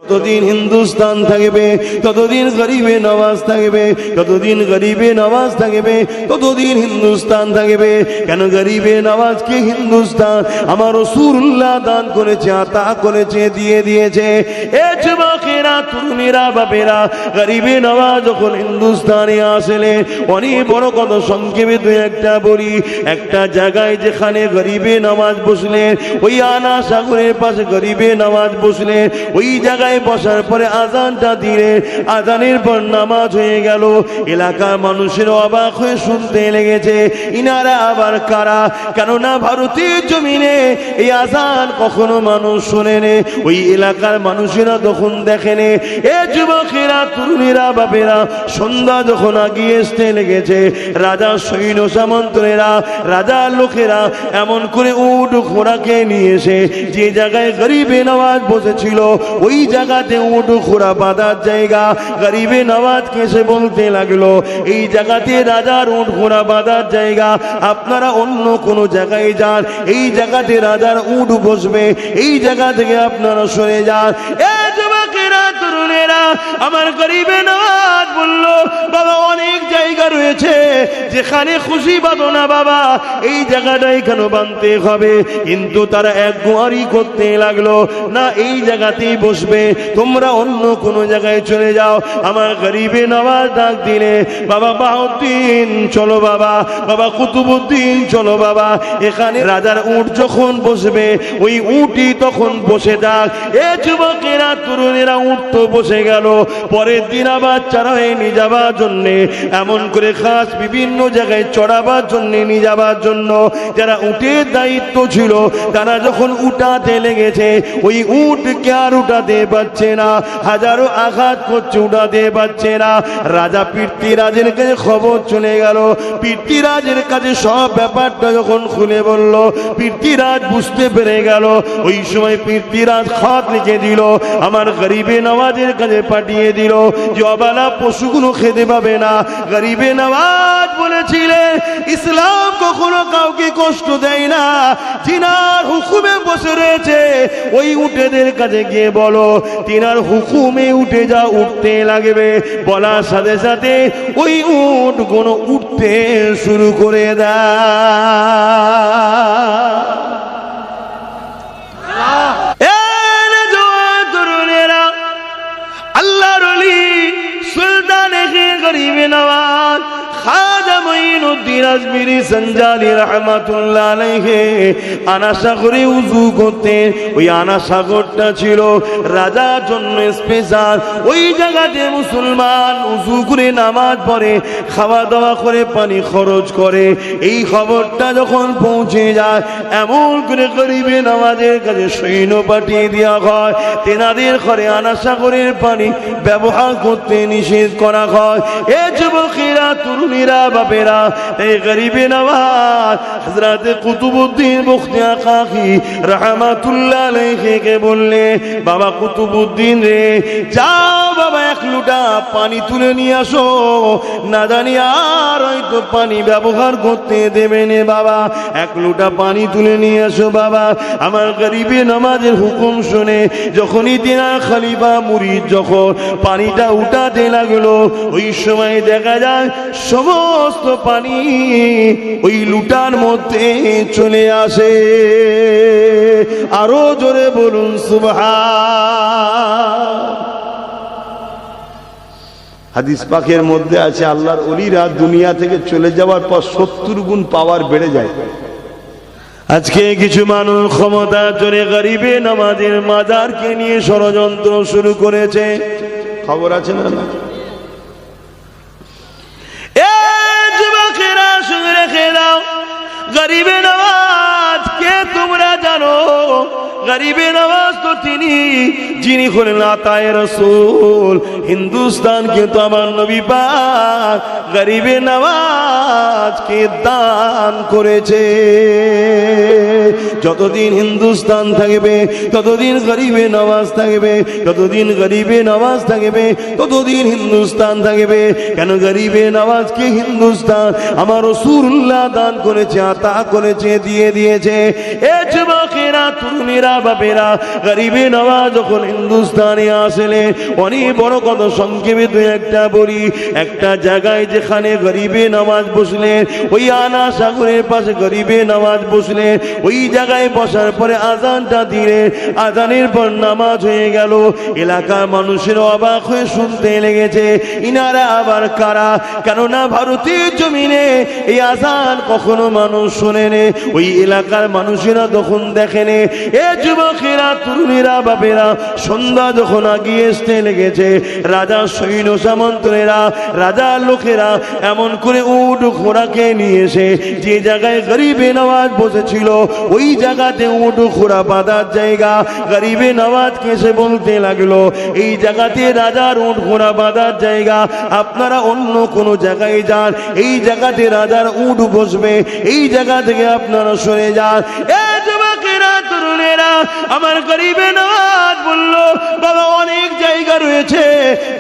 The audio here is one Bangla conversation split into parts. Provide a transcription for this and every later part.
যতদিন হিন্দুস্তান থাকবে ততদিন গরিবে নওয়াজ থাকবে, যতদিন গরিবে নওয়াজ থাকবে ততদিন হিন্দুস্তান থাকবে। কেন গরিবে নওয়াজকে হিন্দুস্তান আমার রাসূলুল্লাহ দান করেছে, আতা করেছে, দিয়ে দিয়েছে। এ যুবকেরা, তরুণীরা, বাপেরা, গরিবে নওয়াজ যখন হিন্দুস্তানে আসলে, অনেক বড় কথা সংক্ষেপে দুই একটা বলি। একটা জায়গায় যেখানে গরিবে নওয়াজ বসলেন, ওই আনা সাগরের পাশে গরিবে নওয়াজ বসলেন, ওই জায়গায় বসার পরে আজানটা দিলে, আজানের পর নামাজ হয়ে গেল। এলাকার মানুষের অবাক হয়ে শুনতে লেগেছে, ইনারা আবার কারা? কেননা ভারতের জমিনে এই আজান কখনো মানুষ শোনেনি, ওই এলাকার মানুষেরা তখন দেখেনি। এ যুবকেরা, তরুণীরা, বাপেরা, সন্ধ্যা যখন আগিয়ে আসতে লেগেছে, রাজা সৈন্য সামন্তরেরা, রাজার লোকেরা এমন করে উট ঘোড়াকে নিয়ে এসে যে জায়গায় গরিবে নওয়াজ বসেছিল, ওই জায়গাতে উট ঘোড়া বাঁধার জায়গা। গরিবে নওয়াজকে এসে বলতে লাগলো, এই জায়গাতে রাজার উট ঘোড়া বাঁধার জায়গা, আপনারা অন্য কোনো জায়গায় যান, এই জায়গাতে রাজার উট বসবে, এই জায়গা থেকে আপনারা সরে যান। এ যুবকেরা, তরুণেরা, আমার গরিবে নওয়াজ বলল, বাবা অনেক জায়গা রয়েছে যেখানে খুশি বাঁধো না বাবা, এই জায়গাটাই কেন বাঁধতে হবে? কিন্তু তারা এক গোয়ারি করতে লাগলো, না এই জায়গাতেই বসবে, তোমরা অন্য কোনো জায়গায় চলে যাও। আমার গরিবে নওয়াজ ডাক দিলে, বাবা বাহাউদ্দিন চলো বাবা, বাবা কুতুবউদ্দিন চলো বাবা, এখানে রাজার উট যখন বসবে ওই উটই তখন বসে যাক। এ যুবকেরা, তরুণেরা, উট তো বসে গেল। পরের দিন আবার চড়াই নিয়ে যাবার জন্যে, এমন করে খাস বিভিন্ন জায়গায় চড়াবার জন্যে নিয়ে যাবার জন্য যারা উটের দায়িত্ব ছিল, তারা যখন উঠাতে লেগেছে, ওই উটকে আর উঠাতে পারছে না, হাজারো আঘাত করছে, উঠাতে পারছে না। রাজা পৃথ্বীরাজের কাছে খবর চলে গেল। পৃথ্বীরাজের কাছে সব ব্যাপারটা যখন খুলে বলল, পৃথ্বীরাজ বুঝতে পেরে গেল। ওই সময় পৃথ্বীরাজ খত লিখে দিল, আমার গরিবে নওয়াজের কাছে পাঠিয়ে দিল যে অবালা পশুগুলো খেতে পাবে না। গরিবে নওয়াজ বলেছিলেন, ইসলাম কখনো কাউকে কষ্ট দেয় না, জিনার হুকুমে বসে রয়েছে ওই উটেদের কাছে গিয়ে বলো তিনার হুকুমে উঠে যা, উঠতে লাগবে। বলার সাথে সাথে ওই উট কোনো উঠতে শুরু করে দেয়। তরুণেরা, আল্লাহর ওলি সুলতান গরিবে নওয়াজ খাজা মঈনুদ্দিন আজমিরি সঞ্জালি রাহমাতুল্লাহ আলাইহি আনা সাগরে উযু করতেন। ওই আনা সাগরটা ছিল রাজার জন্য স্পেশাল। ওই জায়গাতে মুসলমান উযু করে নামাজ পড়ে, খাওয়া দাওয়া করে, পানি খরচ করে। এই খবরটা যখন পৌঁছে যায়, এমন করে গরিবে নওয়াজের কাছে সৈন্য পাঠিয়ে দেওয়া হয়, তেনাদের ঘরে আনা সাগরের পানি ব্যবহার করতে নিষেধ করা হয়। এ যুবকেরা, তরুণীরা, বাপেরা, এই গরিবে নওয়াজ হযরত কুতুবউদ্দিন বখতিয়ার কাকি রাহমাতুল্লাহ আলাইহিকে বললে, বাবা কুতুবউদ্দিন রে, যাও বাবা এক লোটা পানি তুলে নিয়ে আসো, না জানি আর হয়তো পানি ব্যবহার করতে দেবে না বাবা, এক লোটা পানি তুলে নিয়ে আসো বাবা। আমার গরিবে নওয়াজের হুকুম শুনে যখনই তিনার খলিফা মুরিদ যখন পানিটা উঠাতে লাগলো, ওই সময় দেখা যায় সমস্ত পানি ওই লুটার মধ্যে চলে আসে। আরো জোরে বলুন সুবহান। হাদিস পাকের মধ্যে আছে, আল্লাহর ওলিরা দুনিয়া থেকে চলে যাওয়ার পর 70 গুণ পাওয়ার বেড়ে যায়। আজকে কিছু মানুষ ক্ষমতার জোরে গরিবে নওয়াজের মাজারকে নিয়ে ষড়যন্ত্র শুরু করেছে। খবর আছে না? যুবকেরা, শুনে রেখে দাও, গরিবে নওয়াজ কে তোমরা জানো? গরিবে নওয়াজ তো তিনি যিনি হলেন আতায়ে রাসূল। হিন্দুস্তানকে তো আমার নবী পাক গরিবে নওয়াজকে দান করেছে। যতদিন হিন্দুস্তান থাকবে ততদিন গরিবে নওয়াজ থাকবে, যতদিন গরিবে নওয়াজ থাকবে ততদিন হিন্দুস্তান থাকবে। কেন গরিবে নওয়াজকে হিন্দুস্তান আমার রাসূলুল্লাহ দান করেছে, আতা করেছে, দিয়ে দিয়েছে। এ যুবক যুবকেরা তরুণীরা বাপেরা গরিবে নওয়াজ যখন হিন্দুস্তানে আসলে অনেক বড় কথা সংক্ষেপে দুই একটা বলি। একটা জায়গায় যেখানে গরিবে নওয়াজ বসলেন, ওই আনা সাগরের পাশে গরিবে নওয়াজ বসলেন। ওই জায়গায় বসার পরে আজানটা দিলেন, আজানের পর নামাজ হয়ে গেল। এলাকার মানুষের অবাক হয়ে শুনতে লেগেছে, ইনারা আবার কারা? কেননা ভারতের জমিনে এই আজান কখনো মানুষ শোনেনি। ওই এলাকার মানুষেরা তখন দেখেনি। এ যুবকেরা তরুণীরা বাপেরা সন্ধ্যা যখন আগিয়ে আসতে লেগেছে, রাজা সৈন্য সামন্তরা রাজার লোকেরা এমন করে উট ঘোড়াকে নিয়ে এসে যে জায়গায় গরিবে নওয়াজ বসেছিল ওই জায়গাতে উট ঘোড়া বাঁধার জায়গা। গরিবে নওয়াজকে এসে বলতে লাগলো, এই জায়গাতে রাজার উট ঘোড়া বাঁধার জায়গা, আপনারা অন্য কোনো জায়গায় যান, এই জায়গাতে রাজার উট বসবে, এই জায়গা থেকে আপনারা সরে যান। এ যুবকেরা তরুণেরা আমার গরিবে নওয়াজ বলল, বাবা অনেক জায়গা রয়েছে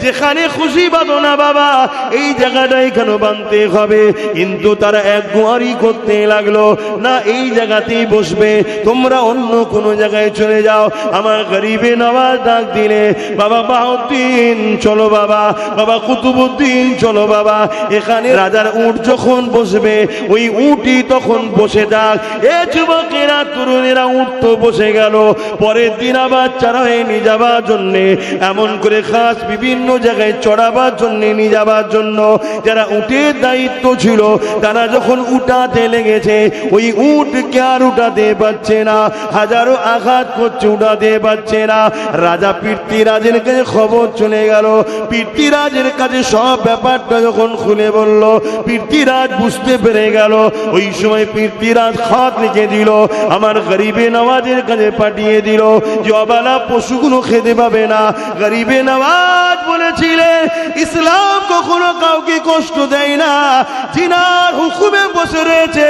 যেখানে খুশি বাঁধো না বাবা, এই জায়গাটাই কেন বাঁধতে হবে? কিন্তু তারা এক গোয়ারি করতে লাগলো, না এই জায়গাতেই বসবে, তোমরা অন্য কোনো জায়গায় চলে যাও। আমার গরিবে নওয়াজ ডাক দিলে, বাবা বাহাউদ্দিন চলো বাবা, বাবা কুতুবুদ্দিন চলো বাবা, এখানে রাজার উট যখন বসবে ওই উটই তখন বসে যাক। এ যুবকেরা তরুণেরা উট তো বসে গেল। পরের দিন আবার চড়াই নিয়ে যাবার জন্যে, এমন করে খাস বিভিন্ন জায়গায় চড়াবার জন্যে নিয়ে যাবার জন্য যারা উটের দায়িত্ব ছিল তারা যখন উঠাতে লেগেছে, ওই উটকে আর উঠাতে পারছে না, হাজারো আঘাত করছে, উঠাতে পারছে না। রাজা পৃথ্বীরাজের কাছে খবর চলে গেল। পৃথ্বীরাজের কাছে সব ব্যাপারটা যখন খুলে বলল, পৃথ্বীরাজ বুঝতে পেরে গেল। ওই সময় পৃথ্বীরাজ খাত লিখে দিল, আমার গরিবে নওয়াজের কাছে পাঠিয়ে দিল যে অবালা পশুগুলো খেতে পাবে না। গরিবে নওয়াজ বলেছিলেন, ইসলাম কখনো কাউকে কষ্ট দেয় না, যিনার হুকুমে বসে রয়েছে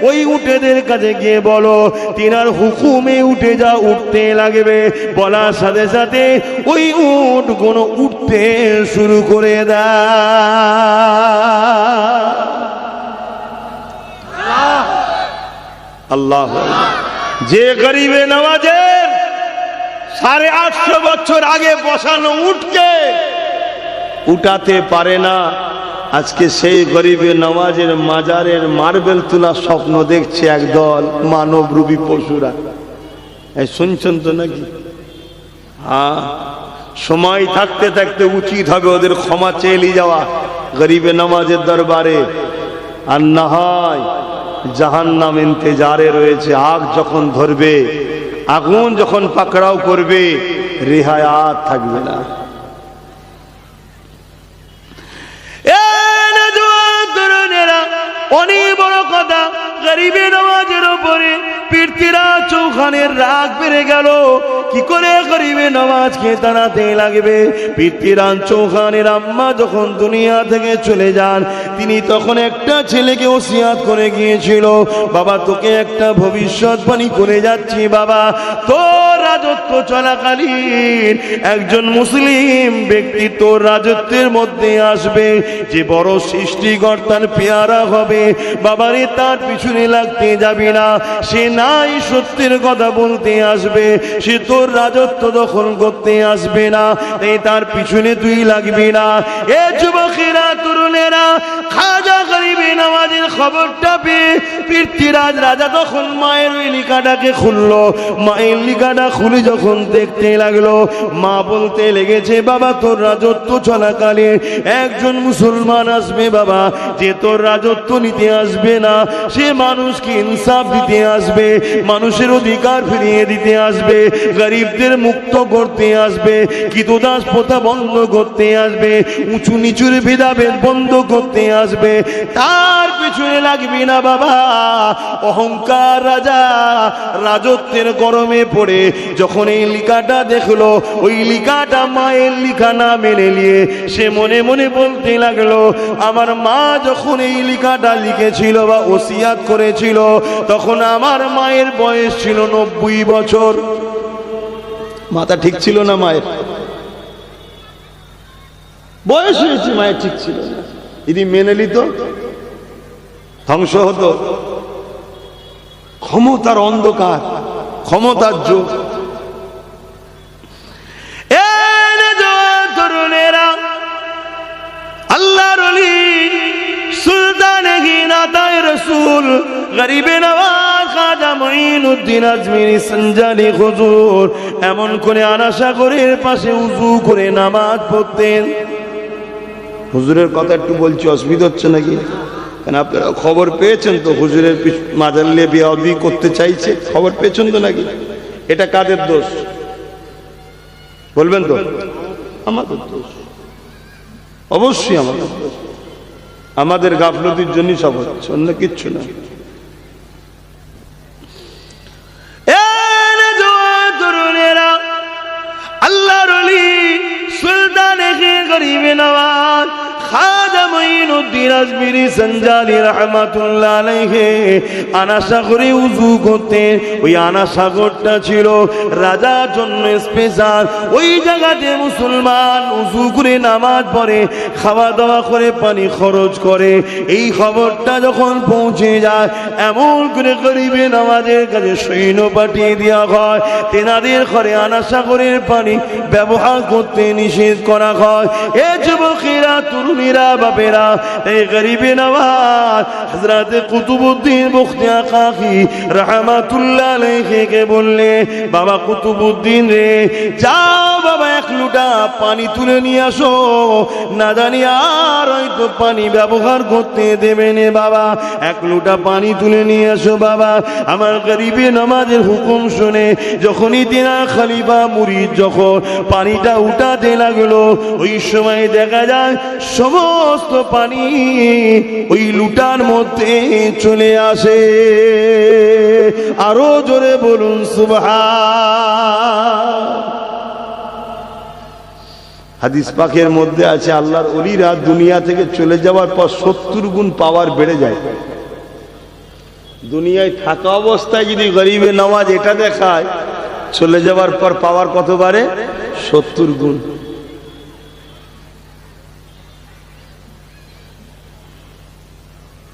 ওই উটেদের কাছে গিয়ে বলো তিনার হুকুমে উঠে যা, উঠতে লাগবে। বলার সাথে সাথে ওই উট গুলো উঠতে শুরু করে দেয়। আল্লাহ, যে গরিবে নওয়াজের 850 বছর আগে বসানো উটকে উঠাতে পারে না, আজকে সেই গরিবে নওয়াজের মাজারের মার্বেল তোলা স্বপ্ন দেখছে একদল মানবরূপী পশুরা। এই শুনছেন তো নাকি? হ্যাঁ, সময় থাকতে থাকতে উচিত হবে ওদের ক্ষমা চেয়ে নিয়ে যাওয়া গরিবে নওয়াজের দরবারে। আর না হয় জাহান্নাম ইন্তজারে রয়েছে। আগ যখন ধরবে, আগুন যখন পাকড়াও করবে, রেহায়াত থাকবে না। অনেক বড় কথা, গরিবে নওয়াজের উপরে পৃথ্বীরাজ চৌহানের রাগ বেড়ে গেল। কি করে গরিবে নওয়াজকে তাড়াতে লাগবে? পৃথ্বীরাজ চৌহানের আম্মা যখন দুনিয়া থেকে চলে যান, তিনি তখন একটা ছেলেকে ওসিয়াত করে গিয়েছিল, বাবা তোকে একটা ভবিষ্যৎবাণী করে যাচ্ছি বাবা, তোর রাজত্ব চলাকালীন একজন মুসলিম ব্যক্তি তোর রাজত্বের মধ্যে আসবে, যে বড় সৃষ্টিকর্তার পেয়ারা হবে। বাবারে তার পিছনে লাগতে যাবি না, সে নাই সত্যের কথা বলতে আসবে, সে তোর রাজত্ব দখল করতে আসবে না, তাই তার পিছনে তুই লাগবি না। এ যুবকেরা তরুণেরা, খাজা গরিবে নওয়াজের খবরটা পেয়ে পৃথ্বীরাজ রাজা তখন মায়ের ওই লিখাটাকে খুললো। মায়ের লিখাটা খুলে যখন দেখতে লাগলো, মা বলতে লেগেছে, বাবা তোর রাজত্ব চলাকালে একজন মুসলমান আসবে বাবা, যে তোর রাজত্ব নিতে আসবে না, সে মানুষকে ইনসাফ দিতে আসবে, মানুষের অধিকার ফিরিয়ে দিতে আসবে, গরিবদের মুক্ত করতে আসবে, কৃতদাস প্রথা বন্ধ করতে আসবে, উঁচু নিচুর ভেদাভেদ বন্ধ করতে আসবে। তার পিছনে লাগবি না বাবা। অহংকার রাজা রাজত্বের গরমে পড়ে যখন এই লিখাটা দেখলো, ওই লিখাটা মায়ের লিখা না মেনে নিয়ে সে মনে মনে বলতে লাগলো, আমার মা যখন এই লিখাটা লিখেছিল বা ওসিয়াত করেছিল, তখন আমার মায়ের বয়স ছিল 90 বছর। মাথা ঠিক ছিল না মায়ের? বয়স হয়েছে, মায়ের ঠিক ছিল না। যদি মেনে নিত ধ্বংস হতো। ক্ষমতার অন্ধকার, ক্ষমতার যোগ। তরুণেরা, আল্লাহর ওলি সুলতানে গিনাতায়ে রাসূল গরিবে নওয়াজ খাজা মুঈনুদ্দিন আজমিরি সঞ্জালি হুজুর এমন করে আনাসাগরের পাশে উযু করে নামাজ পড়তেন। হুজুরের কথা একটু বলছি, অসুবিধা হচ্ছে নাকি? কেন আপনারা খবর পেয়েছেন তো হুজুরের মাজার নিয়ে বেয়াদবি করতে চাইছে, খবর পেয়েছেন তো নাকি? এটা কাদের দোষ বলবেন তো? আমাদের দোষ, অবশ্যই আমাদের দোষ। আমাদের গাফলতির জন্য সব হচ্ছে, অন্য কিচ্ছু না। তরুণেরা, আল্লাহর ওলি সুলতানে গরিবে নওয়াজ খাজা মুঈনুদ্দিন আজমিরি সঞ্জালি রাহমাতুল্লাহ আলাইহি আনাসাগরে উযু করতেন। ওই আনাসাগরটা ছিল রাজার জন্য স্পেশাল। ওই জায়গাতে মুসলমান উযু করে নামাজ পড়ে, খাওয়া দাওয়া করে, পানি খরচ করে। এই খবরটা যখন পৌঁছে যায়, এমন করে গরিবে নওয়াজের কাছে সৈন্য পাঠিয়ে দেওয়া হয়, তেনাদের ঘরে আনাসাগরের পানি ব্যবহার করতে নিষেধ করা হয়। এ যুবকেরা, তরুণীরা, বাপেরা, এই গরিবে নওয়াজ হযরত কুতুবউদ্দিন বখতিয়ার কাকি রাহমাতুল্লাহ আলাইহিকে বললে, বাবা কুতুবউদ্দিন রে, যাও বাবা এক লোটা পানি তুলে নিয়ে আসো, না জানি আর হয়তো পানি ব্যবহার করতে দেবে না। বাবা এক লোটা পানি তুলে নিয়ে আসো বাবা। আমার গরিবে নওয়াজের হুকুম শুনে যখনই তিনা খলিফা মুরিদ যখন পানিটা উঠাতে লাগলো, ওই সময় দেখা যায় সমস্ত পানি ওই লুটার মধ্যে চলে আসে। আরো জোরে বলুন সুবহান। হাদিস পাকের মধ্যে আছে, আল্লাহর ওলিরা দুনিয়া থেকে চলে যাওয়ার পর 70 গুণ পাওয়ার বেড়ে যায়। দুনিয়ায় থাকা অবস্থায় যদি গরিবে নওয়াজ এটা দেখায়, চলে যাওয়ার পর পাওয়ার কত বাড়ে? 70 গুণ।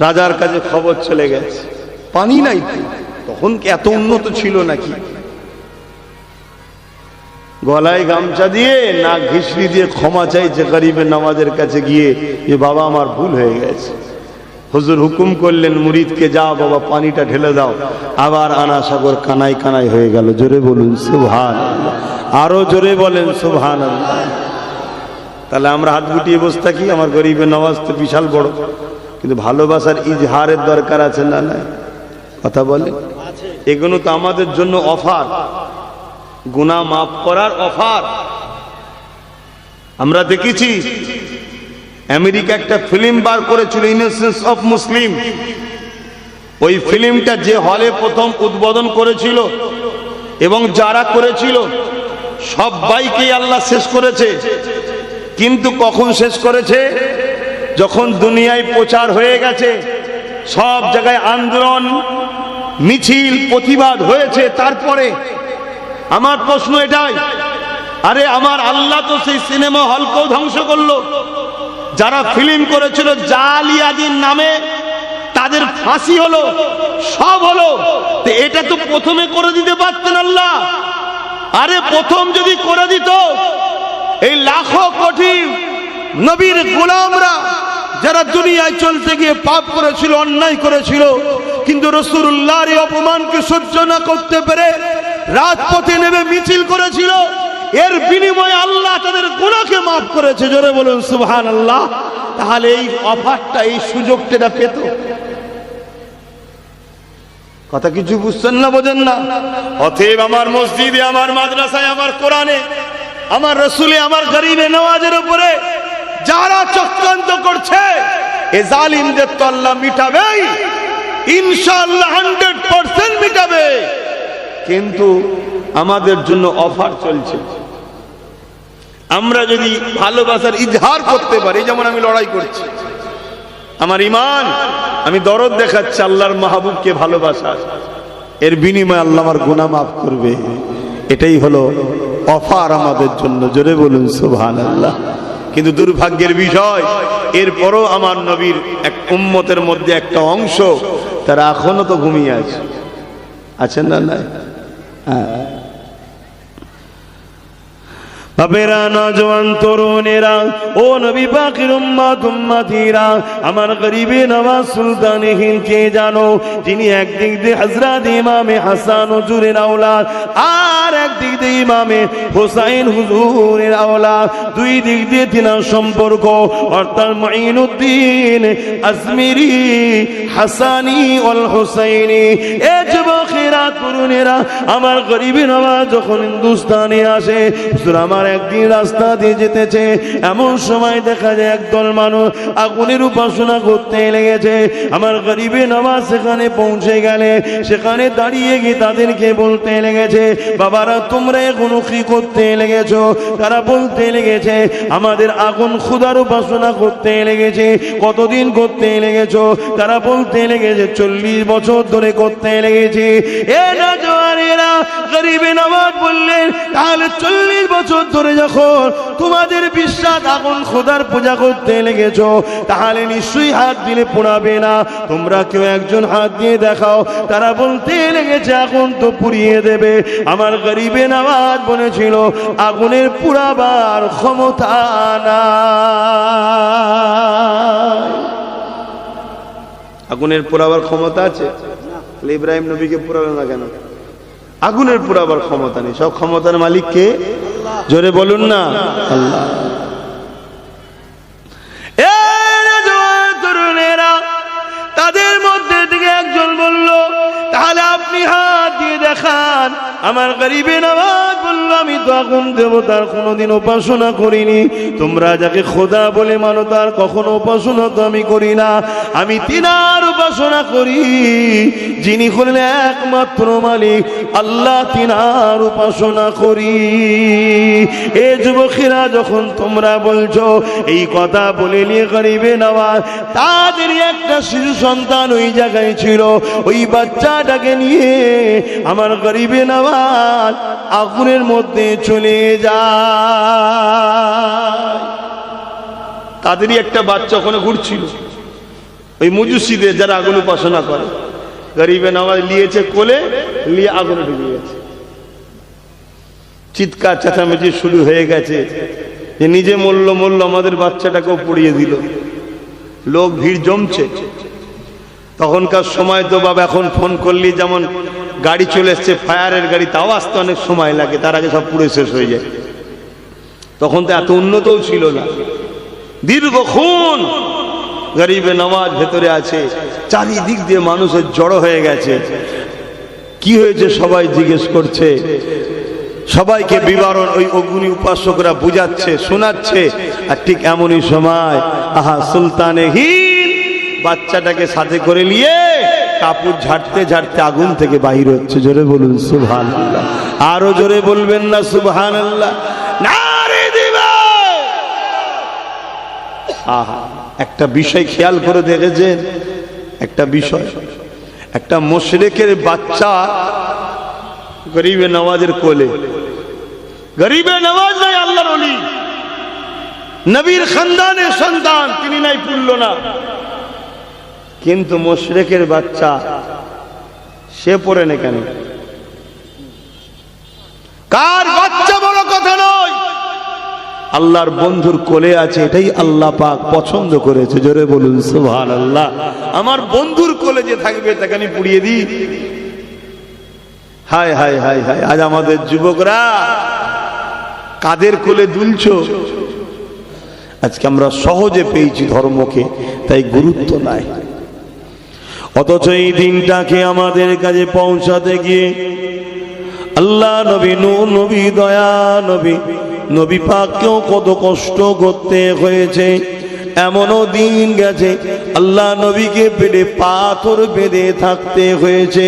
রাজার কাছে খবর চলে গেছে, পানি নাই। তখন কি এত উন্নত ছিল নাকি? গলায় গামছা দিয়ে, না ঘিসড়ি দিয়ে ক্ষমা চাইছে গরিবে নওয়াজের কাছে গিয়ে, যে বাবা আমার ভুল হয়ে গেছে। হুজুর হুকুম করলেন মুরিদকে, যাও বাবা পানিটা ঢেলে দাও। আবার আনাসাগর কানাই কানাই হয়ে গেল। জোরে বলুন সুবহানাল্লাহ। আরো জোরে বলেন সুবহানাল্লাহ। তাহলে আমরা হাত গুটিয়ে বসে থাকি? আমার গরিবে নওয়াজ তো বিশাল বড়, কিন্তু ভালোবাসার ইজহারের দরকার আছে না? নাই কথা বলে? এগুলো তো আমাদের জন্য অফার, গুনাহ মাফ করার অফার। আমরা দেখেছি আমেরিকা একটা ফিল্ম বার করেছিল, ইনোসেন্স অফ মুসলিম। ওই ফিল্মটা যে হলে প্রথম উদ্বোধন করেছিল এবং যারা করেছিল সবাইকে আল্লাহ শেষ করেছে। কিন্তু কখন শেষ করেছে? যখন দুনিয়ায় প্রচার হয়ে গেছে, সব জায়গায় আন্দোলন, মিছিল, প্রতিবাদ হয়েছে, তারপরে। আমার প্রশ্ন এটাই, আরে আমার আল্লাহ তো সেই সিনেমা হলকেও ধ্বংস করলো। যারা ফিল্ম করেছিল জালিয়াতির নামে, তাদের ফাঁসি হলো, সব হলো। এটা তো প্রথমে করে দিতে পারতেন আল্লাহ। আরে প্রথম যদি করে দিত, এই লাখো কোটি নবীর গোলামরা যারা দুনিয়ায় চলতে গিয়ে পাপ করেছিল, অন্যায় করেছিল, কিন্তু রাসূলুল্লাহর এই অপমানকে সহ্য না করতে পেরে রাজপথে নেমে মিছিল করেছিল, এর বিনিময়ে আল্লাহ তাদের গুনাহকে মাফ করেছে। জোরে বলুন সুবহানাল্লাহ। তাহলে এই অফারটা, এই সুযোগটা পেত। কথা কিছু বুঝছেন না, বোঝেন না? অতএব আমার মসজিদে, আমার মাদ্রাসায়, আমার কোরআনে, আমার রাসূলে, আমার গরিবে নওয়াজের উপরে যারা চক্রান্ত করছে, এ জালিমদের তো আল্লাহ মিটাবেই, ইনশাআল্লাহ 100% মিটাবে। কিন্তু আমাদের জন্য অফার চলছে। আমরা যদি ভালোবাসার ইজহার করতে পারি, যেমন আমি লড়াই করছি, আমার ঈমান, আমি দরদ দেখাচ্ছি আল্লাহর মাহবুবকে ভালোবাসা, এর বিনিময়ে আল্লাহ আমার গুনাহ মাফ করবে। এটাই হলো অফার আমাদের জন্য। জোরে বলুন সুবহানাল্লাহ। কিন্তু দুর্ভাগ্যের বিষয়, এরপরও আমার নবীর এক উম্মতের মধ্যে একটা অংশ, তারা এখনো তো ঘুমিয়ে আছে। আছেন না? নাই? বাপেরা, নওজোয়ান তরুণেরা, ও নবী পাকের উম্মত উম্মতিরা, আমার গরিবে নওয়াজ সুলতানে হিন্দ কে জানো, যিনি একদিক দিয়ে হযরত ইমামে হাসান হুজুরের আওলাদ, আর একদিক দিয়ে ইমামে হুসাইন হুজুরের আওলাদ, দুই দিক দিয়ে তিনার সম্পর্ক, অর্থাৎ মুঈনুদ্দিন আজমিরি হাসানি ওয়াল হুসাইনি। এ যুবকেরা, তরুণেরা, আমার গরিবে নওয়াজ যখন হিন্দুস্তানে আসে, আমার একদিন রাস্তা দিয়ে যেতেছে, এমন সময় দেখা যায় একদল মানুষ আগুনের উপাসনা করতে লেগেছে। আমার গরিবে নওয়াজ সেখানে পৌঁছে গেলে, সেখানে দাঁড়িয়ে গিয়ে তাদেরকে বলতে লেগেছে, বাবারা তোমরা এখন কি করতে লেগেছো? তারা বলতে লেগেছে, আমাদের আগুন খুদার উপাসনা করতে লেগেছে। কতদিন করতে লেগেছো? তারা বলতে লেগেছে 40 বছর ধরে করতে লেগেছে। এ নওজোয়ানেরা, গরিবে নওয়াজ বললেন, তাহলে 40 বছর ধরে যখন তোমাদের বিশ্বাস আগুন খোদার পূজা করতে লেগেছো, তাহলে নিশ্চয়ই হাত দিলে পোড়াবে না, তোমরা কেউ একজন হাত দিয়ে দেখাও। তারা বলতে লেগেছে, আগুন তো পুড়িয়ে দেবে। আমার গরিবে নওয়াজ বলেছিল, আগুনের পুড়াবার ক্ষমতা নাই। আগুনের পোড়াবার ক্ষমতা আছে? ইব্রাহিম নবীকে পোড়ালো না কেন? আগুনের পুরাবার ক্ষমতা নেই। সব ক্ষমতার মালিক কে? জোরে বলুন না, আল্লাহ। তরুণেরা, তাদের মধ্যে থেকে একজন বলল, তাহলে আপনি হাত দিয়ে দেখান। আমার গরিবে নওয়াজ বলল, আমি তো আগুন দেবতার কোনোদিন উপাসনা করিনি। তোমরা যাকে খোদা বলে মানো, তার কখনো উপাসনা তো আমি করি না। আমি তিনার উপাসনা করি, যিনি হলেন একমাত্র মালিক আল্লাহ, তিনার উপাসনা করি। এ যুবকেরা, যখন তোমরা বলছো এই কথা বলে নিয়ে গরিবে নওয়াজ, তাদের একটা শিশু সন্তান ওই জায়গায় ছিল, ওই বাচ্চাটাকে নিয়ে আমার গরিবে নওয়াজ আগুনের মধ্যে চলে যায়। তাদেরই একটা বাচ্চা ওখানে ঘুরছিল, ওই মজুসিদের যারা আগুন উপাসনা করে, গরিবে নওয়াজ নিয়েছে কোলে, নিয়ে আগুনে ঢুকে গেছে। চিৎকার চেঁচামেচি শুরু হয়ে গেছে যে নিজে মরল, আমাদের বাচ্চাটাকেও পুড়িয়ে দিল। লোক ভিড় জমছে। তখনকার সময় তো বাবা, এখন ফোন করলি যেমন গাড়ি চলে এসছে, ফায়ারের গাড়ি, তাও আসতে অনেক সময় লাগে, তার আগে সব পুড়ে শেষ হয়ে যায়। তখন তো এত উন্নতও ছিল না। দীর্ঘক্ষণ গরিবে নওয়াজ ভেতরে আছে, চারিদিক দিয়ে মানুষের জড়ো হয়ে গেছে। কি হয়েছে সবাই জিজ্ঞেস করছে, সবাইকে বিবরণ ওই অগ্নি উপাসকরা বুঝাচ্ছে, শোনাচ্ছে। আর ঠিক এমনই সময় আহা সুলতানে হিন্দ বাচ্চাটাকে সাথে করে নিয়ে কাপড় ঝাড়তে ঝাড়তে আগুন থেকে বাহির হচ্ছে। জোরে বলুন সুবহানাল্লাহ। আরো জোরে বলবেন না সুবহানাল্লাহ? নারে দিবা। আহা, একটা বিষয় খেয়াল করে দেখেছেন, একটা বিষয়, একটা মুশরিকের বাচ্চা গরিবে নওয়াজের কোলে। গরিবে নওয়াজ নাই আল্লাহর ওলি, নবীর খানদানের সন্তান, তিনি নাই পুরল না, কিন্তু মুশরিকের বাচ্চা সে পড়ে না কেন? কার বাচ্চা বড় কথা নয়, আল্লাহর বন্ধুর কোলে আছে, এটাই আল্লাহ পাক পছন্দ করেছে। জোরে বলুন সুবহানাল্লাহ। আমার বন্ধুর কোলে যে থাকবে তাকে আমি পুড়িয়ে দিই? হায় হায় হায় হায়, আজ আমাদের যুবকরা কাদের কোলে দুলছো? আজকে আমরা সহজে পেয়েছি ধর্মকে, তাই গুরুত্ব নাই। অথচ এই দিনটাকে আমাদের কাছে পৌঁছাতে গিয়ে আল্লাহ নবী, নূর নবী, দয়া নবী, নবী পাককেও কত কষ্ট করতে হয়েছে। এমনও দিন গেছে আল্লাহ নবীকে পেটে পাথর বেঁধে থাকতে হয়েছে।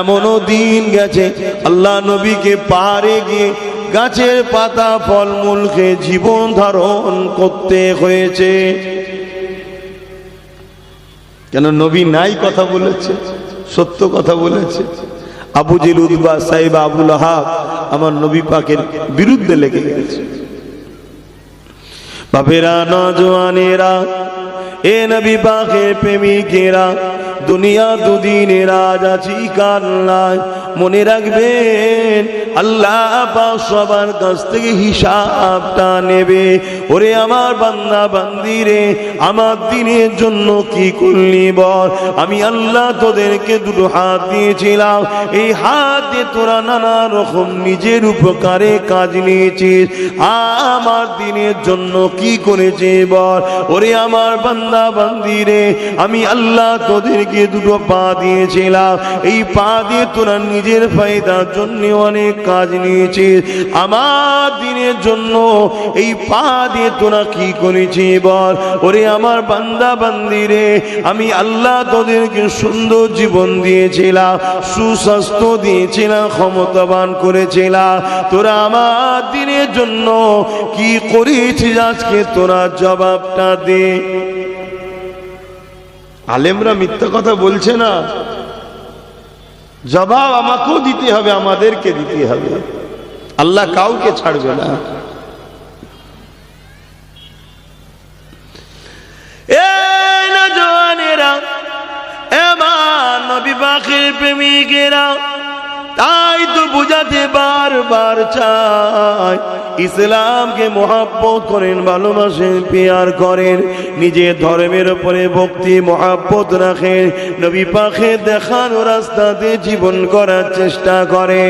এমনও দিন গেছে আল্লাহ নবীকে পাহাড়ে গিয়ে গাছের পাতা ফলমূল খেয়ে জীবন ধারণ করতে হয়েছে। কেন? নবী নাই কথা বলেছে, সত্য কথা বলেছে। আবু জেল, উতবা, সাইবা, আবুল আহাব আমার নবী পাকের বিরুদ্ধে লেগে গেছে। বাপেরা, নওজোয়ানেরা, এ নবী পাকের প্রেমিকেরা, দুনিয়া দুদিনের আজ আছি কাল নাই। মনে রাখবেন আল্লাহ পাক সবার কাছ থেকে হিসাবটা নেবে। ওরে আমার বান্দা বান্দিরে, আমার দিনের জন্য কি করলি বল? আমি আল্লাহ তোদেরকে দুটো হাত দিয়েছিলাম, এই হাত দিয়ে তোরা নানা রকম নিজের উপকারে কাজ নিয়েছিস। আমার দিনের জন্য কি করেছে বল? ওরে আমার বান্দা বান্দিরে, আমি আল্লাহ তোদেরকে দুটো পা দিয়েছিলাম, এই পা দিয়ে তোরা নিজের ফায়দার জন্য অনেক কাজ নিয়েছিস। আমার দিনের জন্য এই পা দিয়ে তোরা কি করেছি বল? ওরে আমার বান্দা বান্দিরে, আমি আল্লাহ তোদেরকে সুন্দর জীবন দিয়েছিলাম, সুস্বাস্থ্য দিয়েছিলাম, ক্ষমতাবান করেছিলাম। তোরা আমার দিনের জন্য কি করেছিস আজকে তোরা জবাবটা দে। আলেমরা মিথ্যা কথা বলছে না, জবাব আমাকেও দিতে হবে, আমাদেরকে দিতে হবে। আল্লাহ কাউকে ছাড়বে না। এই নওজওয়ানেরা, এবার নবী পাকের প্রেমিকেরা, তাই তো বুঝাতে বারবার চাই, ইসলামকে মহাব্বত করেন, ভালোবাসেন, পেয়ার করেন, নিজের ধর্মের উপরে ভক্তি মহাব্বত রাখেন, নবী পাকের দেখানো রাস্তাতে জীবন করার চেষ্টা করে।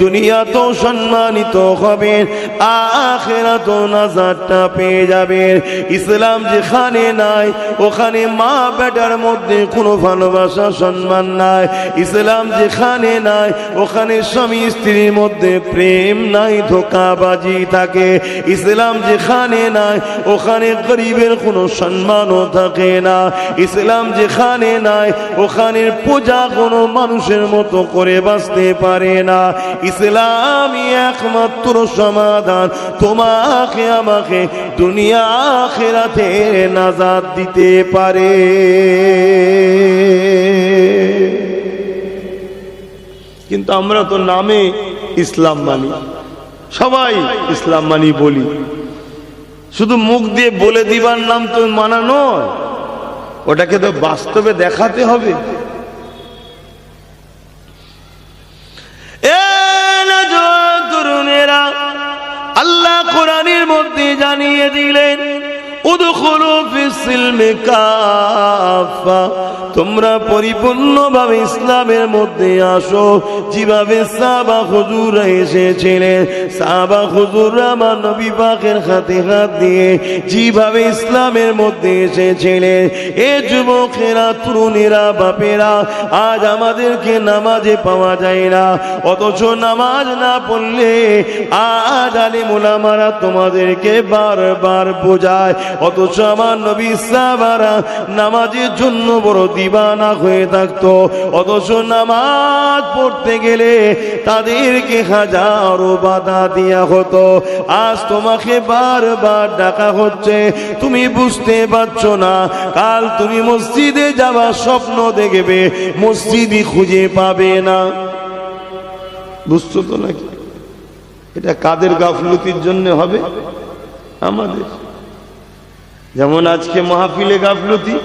দুনিয়া তো সম্মানিত হবেন, আখিরাতে নাজাতটা পেয়ে যাবেন। ইসলাম যেখানে নাই ওখানে মা বেটার মধ্যে কোনো ভালোবাসা সম্মান নাই। ইসলাম যেখানে নাই ওখানে স্বামী স্ত্রীর মধ্যে প্রেম নাই, ধোঁকাবাজি থাকে। ইসলাম যেখানে নাই ওখানে গরিবের কোনো সম্মানও থাকে না। ইসলাম যেখানে নাই ওখানে পূজা কোনো মানুষের মতো করে বাঁচতে পারে না। ইসলামই একমাত্র সমাধান তোমাকে আমাকে দুনিয়া আখিরাতে নাজাত দিতে পারে। কিন্তু আমরা তো নামে ইসলাম মানি, সবাই ইসলাম মানি বলি, শুধু মুখ দিয়ে বলে দিবার নাম তো মানা নয়, ওটাকে তো বাস্তবে দেখাতে হবে। তরুণেরা, আল্লাহ কোরআনের মধ্যে জানিয়ে দিলেন, উদখুলু ফিস সিলমি কাফা, তোমরা পরিপূর্ণভাবে ইসলামের মধ্যে আসো। যেভাবে সাহাবা হুজুররা এসেছিলেন, সাহাবা হুজুররা আমার নবী পাকের হাতে হাত দিয়ে যেভাবে ইসলামের মধ্যে এসেছিলেন, এ যুবকেরা, তরুণেরা, বাপেরা, আজ আমাদেরকে নামাজে পাওয়া যায় না, অথচ নামাজ না পড়লে আজ আলিম উলামারা তোমাদেরকে বারবার বোঝায়, অথচ আমার নবী সাহাবারা নামাজের জন্য বড় দিবানা হয়ে থাকতো, অথচ নামাজ পড়তে গেলে তাদেরকে হাজারো বাধা দেয়া হতো। আজ তোমাকে বারবার ডাকা হচ্ছে, তুমি বুঝতে পারছো না, কাল তুমি মসজিদে যাওয়ার স্বপ্ন দেখবে, মসজিদই খুঁজে পাবে না। বুঝছো তো নাকি? এটা কাদের গাফলতির জন্য হবে? আমাদের। যেমন আজকে মাহফিলে গাফলতি,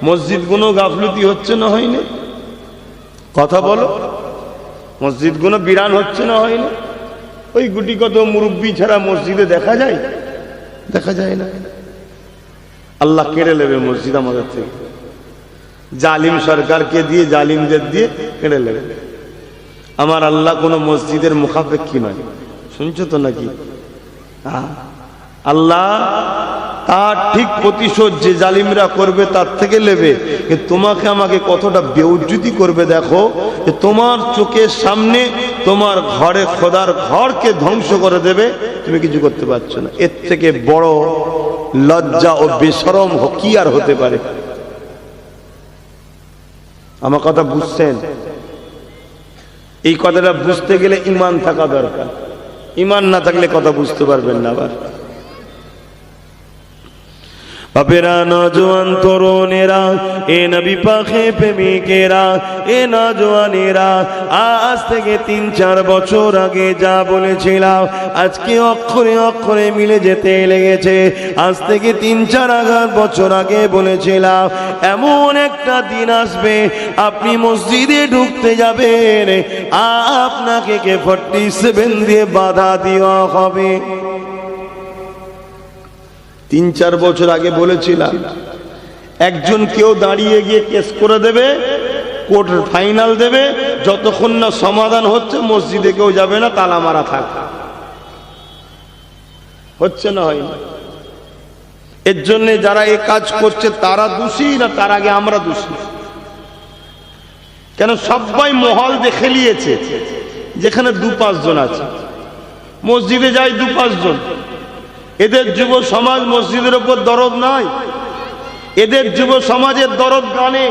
মসজিদগুলো গাফলতি হচ্ছে না হয়নি? কথা বলো, মসজিদগুলো বিরান হচ্ছে না হয়নি? ওই গুটি কত মুরব্বী ছাড়া মসজিদে দেখা যায়? দেখা যায় না। আল্লাহ কেড়ে নেবে মসজিদ আমাদের থেকে, জালিম সরকারকে দিয়ে, জালিমদের দিয়ে কেড়ে নেবে। আমার আল্লাহ কোনো মসজিদের মুখাপেক্ষী নয়, শুনছো তো নাকি? আল্লাহ তার ঠিক প্রতিশোধ যে জালিমরা করবে তার থেকে নেবে। কিন্তু তোমাকে আমাকে কতটা বেউজ্জতি করবে দেখো, যে তোমার চোখের সামনে তোমার ঘরে, খোদার ঘরকে ধ্বংস করে দেবে, তুমি কিছু করতে পারছো না। এর থেকে বড় লজ্জা ও বেশরম কি আর হতে পারে? আমার কথা বুঝছেন? এই কথাটা বুঝতে গেলে ঈমান থাকা দরকার, ঈমান না থাকলে কথা বুঝতে পারবেন না। আবার বাপেরা, নওজোয়ান তরুণেরা, এ নবী পাকে প্রেমিকেরা, এ নওজোয়ানেরা, আজ থেকে 3-4 বছর আগে যা বলেছিলাম আজকে অক্ষরে অক্ষরে মিলে যেতে লেগেছে। আজ থেকে 3-4 বছর আগে বলেছিলাম এমন একটা দিন আসবে আপনি মসজিদে ঢুকতে যাবেন, আপনাকে AK-47 দিয়ে বাধা দেওয়া হবে। 3-4 বছর আগে বলেছিলাম একজন কেউ দাঁড়িয়ে গিয়ে কেস করে দেবে, কোর্ট ফাইনাল দেবে, যতক্ষণ না সমাধান হচ্ছে মসজিদে কেউ যাবে না, তালা মারা থাকবে। হচ্ছে না, হয় না? এর জন্য যারা এই কাজ করছে তারা দোষী না তার আগে আমরা দোষী? কেন সবাই মহল দেখে নিয়েছে যেখানে 2-5 জন আছে, মসজিদে যায় 2-5 জন। এদের যুব সমাজ মসজিদের উপর দরদ নাই, এদের যুব সমাজের দরদ গানে,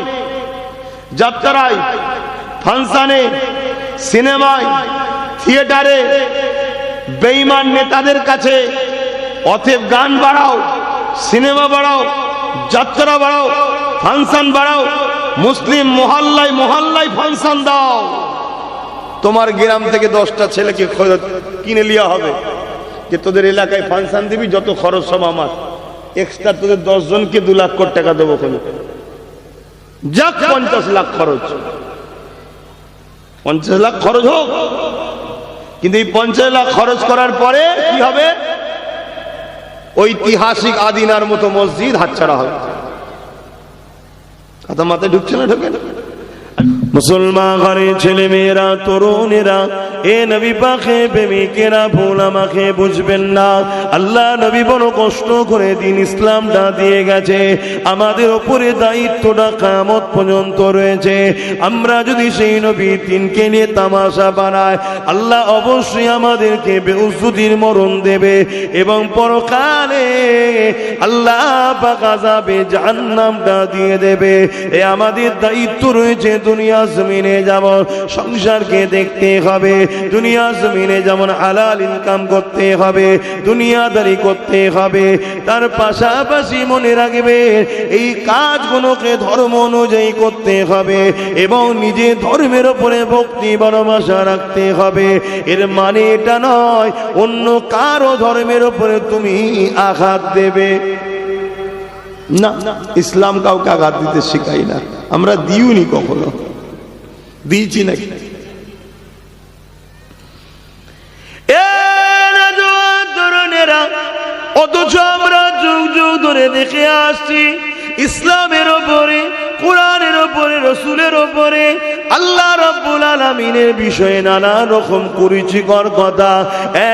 যাত্রায়, ফাংশনে, সিনেমায়, থিয়েটারে, বেঈমান নেতাদের কাছে। অতএব গান বাড়াও, সিনেমা বাড়াও, যাত্রা বাড়াও, ফাংশন বাড়াও, মুসলিম মহল্লায় মহল্লায় ফাংশন দাও। তোমার গ্রাম থেকে 10টা ছেলেকে কিনে লিয়া হবে যে তোদের এলাকায় ফাংশন দিবি, যত খরচ সব আমার, এক্সট্রা তোদের 10 জনকে 2 লাখ কোটি টাকা দেবো। যাক 50 লাখ খরচ, 50 লাখ খরচ হোক, কিন্তু এই 50 লাখ খরচ করার পরে কি হবে? ঐতিহাসিক আদিনার মতো মসজিদ হাতছাড়া হবে। কথা মাথায় ঢুকছে না? ঢোকে না? মুসলমান ঘরের ছেলে মেয়েরা, তরুণেরা, এ নবী পাকে প্রেমিকেরা, ভুল আমাকে বুঝবেন না। আল্লাহ নবী বড় কষ্ট করে দিন ইসলামটা দিয়ে গেছে, আমাদের উপরে দায়িত্বটা কিয়ামত পর্যন্ত রয়েছে। আমরা যদি সেই নবীর দিনকে নিয়ে তামাশা বানাই, আল্লাহ অবশ্যই আমাদেরকে বেউজ্জতির মরণ দেবে এবং পরকালে আল্লাহ পাক আযাবে জাহান্নামটা দিয়ে দেবে। এ আমাদের দায়িত্ব রয়েছে। দুনিয়া জমিনে যেমন সংসারকে দেখতে হবে, দুনিয়া জমিনে যেমন হালাল ইনকাম করতে হবে, দুনিয়াদারি করতে হবে, তার পাশাপাশি মনে রাখবে এই কাজগুলোকে ধর্ম অনুযায়ী করতে হবে এবং নিজে ধর্মের উপরে ভক্তি ভালোবাসা রাখতে হবে। এর মানে এটা নয় অন্য কারো ধর্মের উপরে তুমি আঘাত দেবে না। ইসলাম কাউকে আঘাত দিতে শেখাই না, আমরা দিইনি, কখনো দিয়েছি নাকি? অথচ আমরা যুগ যুগ ধরে দেখে আসছি ইসলামের উপরে, কোরআনের উপরে, রসুলের উপরে, আল্লাহ রাব্বুল আলামিনের বিষয়ে নানা রকম কুরুচিকর কথা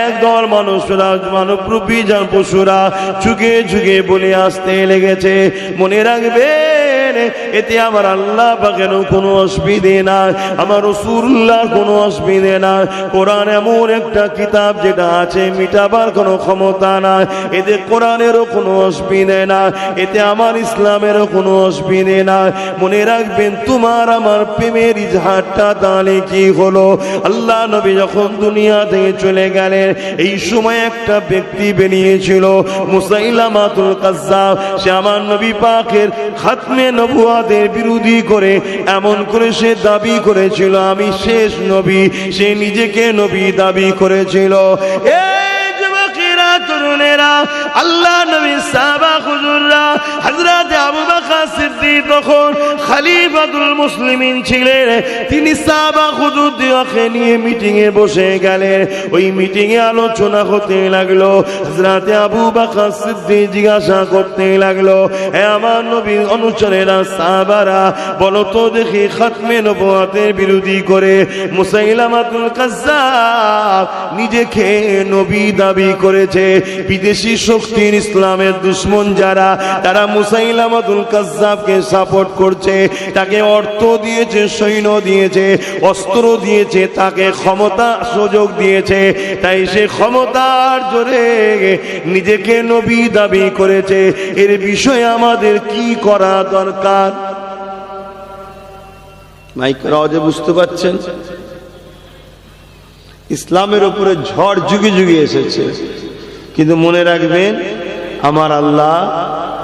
একদল মানুষরা, মানবরূপী পশুরা যুগে যুগে বলে আসতে লেগেছে। মনে রাখবেন এতে আমার আল্লাহ পাকের কোনো অসুবিধে নাই, আমার রাসূলুল্লাহর কোনো অসুবিধে নাই। কোরআন এমন একটা কিতাব যেটা আছে মিটাবার কোনো ক্ষমতা নাই, এতে কোরআনেরও কোনো অসুবিধে নাই, এতে আমার ইসলামেরও কোনো অসুবিধে নাই। মনে রাখবেন তোমার আমার প্রেমের ইজহারটা তাহলে কি হলো? আল্লাহ নবী যখন দুনিয়া থেকে চলে গেলেন, এই সময় একটা ব্যক্তি বেরিয়েছিল মুসাইলামাতুল কাজ্জাব। সে আমার নবী পাকের খাতমে নবুয়াতের বিরোধী করে এমন করে সে দাবি করেছিল আমি শেষ নবী। সে নিজেকে নবী দাবি করেছিল। তরুণেরা, আল্লাহ নবী সাহাবা হুজুররা, হযরত আবু বকর সিদ্দিক তখন খলিফাতুল মুসলিমিন ছিলেন। তিনি সাহাবা হুজুরদেরকে নিয়ে মিটিং এ বসে গেলেন। ওই মিটিং এ আলোচনা হতে লাগলো। হযরত আবু বকর সিদ্দিক জিজ্ঞাসা করতে লাগলো, হে আমার নবীর অনুচরেরা, সাহাবারা, বলো তো দেখি খাতমে নবুয়াতের বিরোধী করে মুসাইলামাতুল কাজ্জাব নিজেকে নবী দাবি করেছে। বিদেশি শক্তির ইসলামের দুশমন যারা, তারা মুসাইলামাতুল কাজ্জাবকে সাপোর্ট করছে, তাকে অর্থ দিয়েছে, সৈন্য দিয়েছে, অস্ত্র দিয়েছে, তাকে ক্ষমতা সুযোগ দিয়েছে। তাই সে ক্ষমতার জোরে নিজেকে নবী দাবি করেছে। এর বিষয়ে আমাদের কি করা দরকার? মাইকরা আওয়াজে বুঝতে পাচ্ছেন? ইসলামের উপরে ঝড় যুগে যুগে এসেছে, কিন্তু মনে রাখবেন আমার আল্লাহ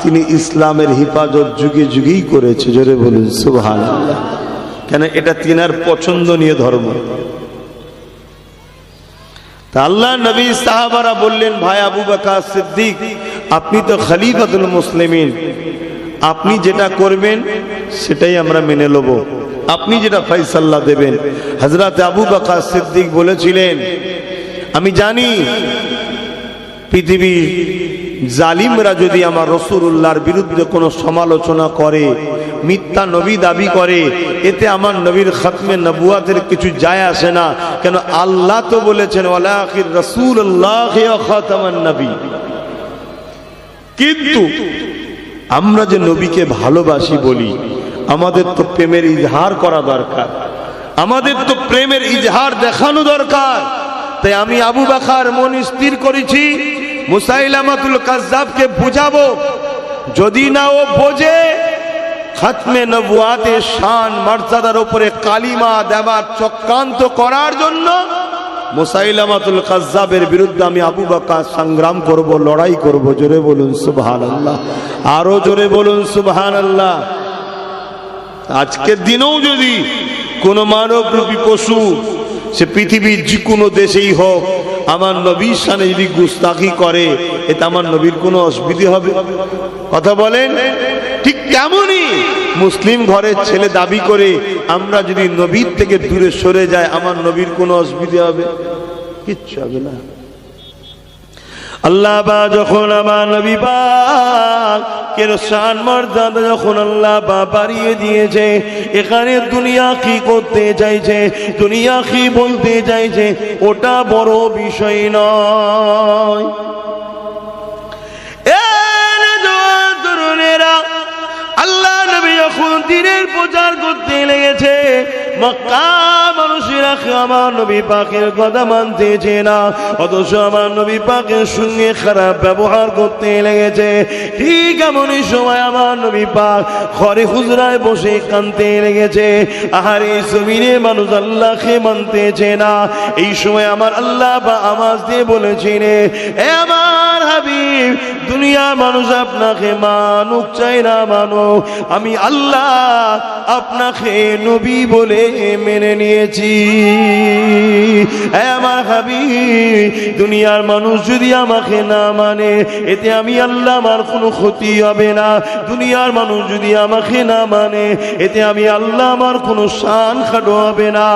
তিনি ইসলামের হিফাজত যুগে যুগেই করেছে। জোরে বলুন সুবহানাল্লাহ। কেন এটা তিনার পছন্দনীয় ধর্ম। তা আল্লাহ নবী সাহাবারা বললেন, ভাই আবু বকর সিদ্দিক, আপনি তো খলিফাতুল মুসলিমিন, আপনি যেটা করবেন সেটাই আমরা মেনে নেব, আপনি যেটা ফয়সালা দেবেন। হযরত আবু বকর সিদ্দিক বলেছিলেন, আমি জানি পৃথিবীর জালিমরা যদি আমার রাসূলুল্লাহর বিরুদ্ধে কোনো সমালোচনা করে, মিথ্যা নবী দাবি করে, এতে আমার নবীর খতমে নবুয়াতের কিছু যায় আসে না। কেন আল্লাহ তো বলেছেন ওয়ালা আখির রাসূলুল্লাহ ওয়া খাতামান নবী। কিন্তু আমরা যে নবীকে ভালোবাসি বলি, আমাদের তো প্রেমের ইজহার করা দরকার, আমাদের তো প্রেমের ইজহার দেখানো দরকার। তাই আমি আবু বকর মন স্থির করেছি, মুসাইলামাতুল কাজ্জাবকে বুঝাবো, যদি না ও বোঝে খতমে নবুয়াতের শান মর্যাদার উপরে কালিমা দেওয়ার চক্রান্ত করার জন্য মুসাইলামাতুল কাজ্জাবের বিরুদ্ধে আমি আবু বকর সংগ্রাম করব, লড়াই করব। জোরে বলুন সুবহানাল্লাহ, আরো জোরে বলুন সুবহানাল্লাহ। আজকের দিনেও যদি কোন মানবরূপী পশু, সে পৃথিবীর যে কোনো দেশেই হোক, আমার নবীর শানে যদি গুস্তাখি করে, এতে আমার নবীর কোনো অসুবিধা হবে? কথা বলেন। ঠিক তেমনই মুসলিম ঘরের ছেলে দাবি করে আমরা যদি নবীর থেকে দূরে সরে যাই, আমার নবীর কোনো অসুবিধা হবে? কিচ্ছু হবে না। আল্লাহ বা যখন আমার নবী পাক কের শান মর্যাদা যখন আল্লাহ বা বাড়িয়ে দিয়েছে, এখানে দুনিয়া কি করতে চাইছে, দুনিয়া কি বলতে চাইছে, ওটা বড় বিষয় নয়। আল্লাহ নবী যখন দ্বীনের প্রচার করতে লেগেছে, মক্কা মানুষেরা আমার নবী পাকের কথা মানতেছে না, অথচ আমার নবী পাকের সঙ্গে খারাপ ব্যবহার করতে লেগেছে। ঠিক এমনই সময় আমার নবী পাক ঘরে হুজরায় বসে কাঁদতে লেগেছে। আহারে জমিনে মানুষ আল্লাহকে মানতেছে না। এই সময় আমার আল্লাহ বা আওয়াজ দিয়ে বলেছিলেন, এ আমার হাবিব, দুনিয়ার মানুষ আপনাকে মানুক চাই না মানো, আমি আল্লাহ আপনাকে নবী বলে মেনে নিয়েছি। আমার হাবিব, দুনিয়ার মানুষ যদি আমাকে না মানে, এতে আমি আল্লাহ আমার কোনো ক্ষতি হবে না। দুনিয়ার মানুষ যদি আমাকে না মানে, এতে আমি আল্লাহ আমার কোনো শান খাটো হবে না।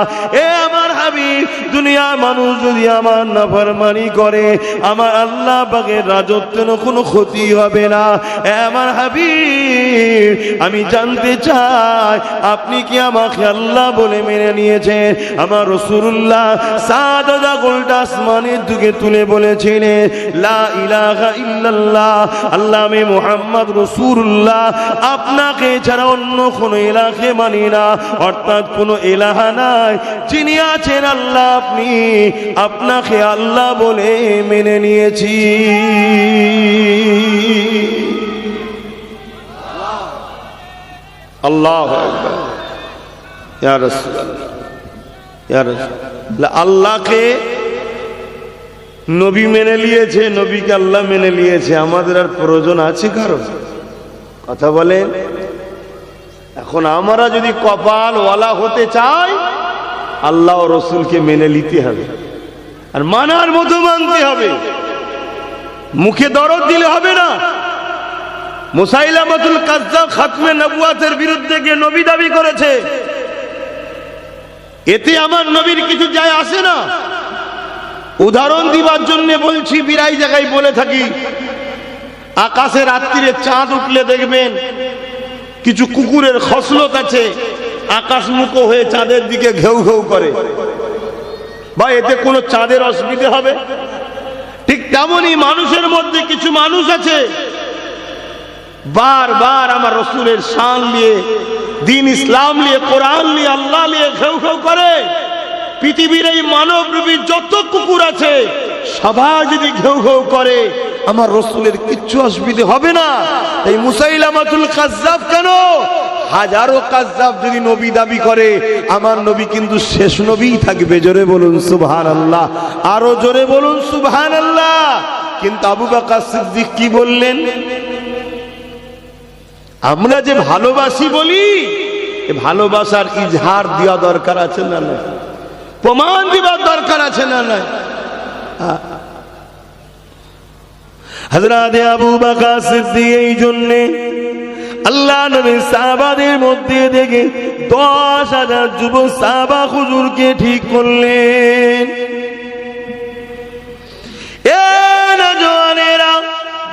এ আমার হাবিব, দুনিয়ার মানুষ যদি আমার নাফরমানি করে, আমার আল্লাহ পাকের রাজত্বের কোনো ক্ষতি হবে না। এ আমার হাবিব, আমি জানতে চাই আপনি কি আমাকে আল্লাহ বলে মেনে নিয়েছেন? আমার রাসূলুল্লাহ সাদা গোলটা আসমানের দিকে তুলে বলেছিলেন, লা ইলাহা ইল্লাল্লাহ, আল্লাহ আমি মুহাম্মদ রাসূলুল্লাহ, আপনাকে ছাড়া অন্য কোনো ইলাহকে মানি না। অর্থাৎ কোনো ইলাহা নাই, যিনি আছেন আল্লাহ, আপনি, আপনাকে আল্লাহ বলে মেনে নিয়েছি। আল্লাহু আকবার। ইয়া রাসূলুল্লাহ, ইয়া রাসূলুল্লাহ, আল্লাহকে নবী মেনে নিয়েছে, নবীকে আল্লাহ মেনে নিয়েছে, আমাদের আর প্রয়োজন আছে কারো? কথা বলেন। এখন আমরা যদি কপাল ওয়ালা হতে চাই, আল্লাহ ও রাসূলকে মেনে নিতে হবে, আর মানার মতো মানতে হবে, মুখে দরদ দিলে হবে না। মুসাইলামাতুল কাজ্জাব খাতমে নবুয়াতের বিরুদ্ধে গিয়ে নবী দাবি করেছে, এতে আমার নবীর কিছু যায় আসে না। উদাহরণ দিবার জন্য বলছি, বিরাই জায়গায় বলে থাকি, আকাশে রাত্রিরে চাঁদ উঠলে দেখবেন কিছু কুকুরের খসলত আছে, আকাশমুখো হয়ে চাঁদের দিকে ঘেউ ঘেউ করে। বা এতে কোনো চাঁদের অসুবিধা হবে? ঠিক তেমনই মানুষের মধ্যে কিছু মানুষ আছে, বারবার আমার রসুলের শান নিয়ে, দিন ইসলাম নিয়ে, কোরআন নিয়ে, আল্লাহ নিয়ে ঘেউ ঘেউ করে। পৃথিবীর এই মানব রূপী যত কুকুর আছে, সবাই যদি ঘেউ ঘেউ করে, আমার রসুলের কিচ্ছু অসুবিধা হবে না। এই মুসাইলামাতুল কাজ্জাব কেন, হাজারো কাজ্জাব যদি নবী দাবি করে, আমার নবী কিন্তু শেষ নবী থাকবে। জোরে বলুন সুবহানাল্লাহ, আরো জোরে বলুন সুবহানাল্লাহ। কিন্তু আবু বকর সিদ্দিক কি বললেন? আমরা যে ভালোবাসি বলি, ভালোবাসার ইজহার দেওয়া দরকার আছে না না, প্রমাণ দেওয়ার দরকার আছে না না। হযরত আবু বকর সিদ্দিক এই জন্য আল্লাহ নবীর সাহাবাদের মধ্যে থেকে 10,000 যুবক সাহাবা হুজুরকে ঠিক করলেন। এ নওজওয়ানেরা